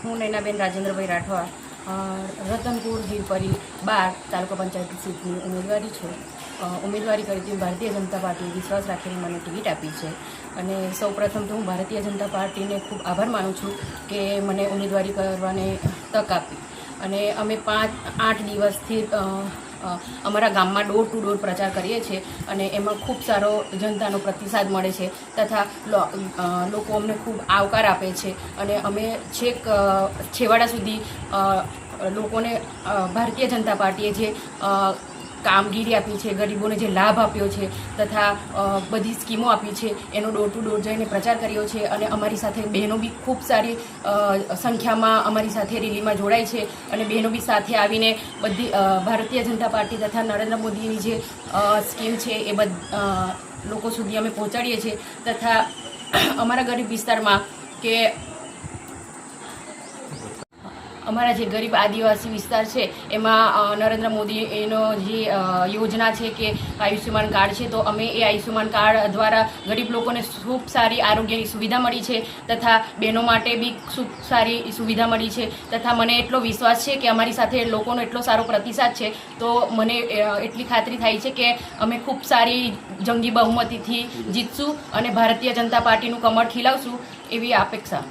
હું નૈનાબેન રાજેન્દ્રભાઈ રાઠવા રતનપુર હિરપરી 12 તાલુકા પંચાયત સીટની ઉમેદવારી છું. ઉમેદવારી કરી હતી ભારતીય જનતા પાર્ટીએ વિશ્વાસ રાખીને મને ટિકિટ આપી છે. અને સૌપ્રથમ તો હું ભારતીય જનતા પાર્ટીને ખૂબ આભાર માનું છું કે મને ઉમેદવારી કરવાની તક આપી. અને અમે 5-8 દિવસથી અમારા ગામમાં ડોર ટુ ડોર પ્રચાર કરીએ છીએ અને એમાં ખૂબ સારો જનતાનો પ્રતિસાદ મળે છે તથા લોકો અમને ખૂબ આવકાર આપે છે. અને અમે છેક છેવાડા સુધી લોકોને ભારતીય જનતા પાર્ટીએ જે કામગીરી આપી છે, ગરીબોને જે લાભ આપ્યો છે તથા બધી સ્કીમો આપી છે એનો ડોર ટુ ડોર જઈને પ્રચાર કર્યો છે. અને અમારી સાથે બહેનો બી ખૂબ સારી સંખ્યામાં અમારી સાથે રેલીમાં જોડાય છે અને બહેનો બી સાથે આવીને બધી ભારતીય જનતા પાર્ટી તથા નરેન્દ્ર મોદીની જે સ્કીમ છે એ લોકો સુધી અમે પહોંચાડીએ છીએ. તથા અમારા ગરીબ વિસ્તારમાં કે અમારા જે ગરીબ આદિવાસી વિસ્તાર છે એમાં નરેન્દ્ર મોદી એનો જે યોજના છે કે આયુષ્યમાન કાર્ડ છે, તો અમે એ આયુષ્યમાન કાર્ડ દ્વારા ગરીબ લોકોને ખૂબ સારી આરોગ્યની સુવિધા મળી છે તથા બહેનો માટે બી ખૂબ સારી સુવિધા મળી છે. તથા મને એટલો વિશ્વાસ છે કે અમારી સાથે લોકોનો એટલો સારો પ્રતિસાદ છે, તો મને એટલી ખાતરી થાય છે કે અમે ખૂબ સારી જંગી બહુમતીથી જીતશું અને ભારતીય જનતા પાર્ટીનું કમળ ખીલાવશું એવી અપેક્ષા.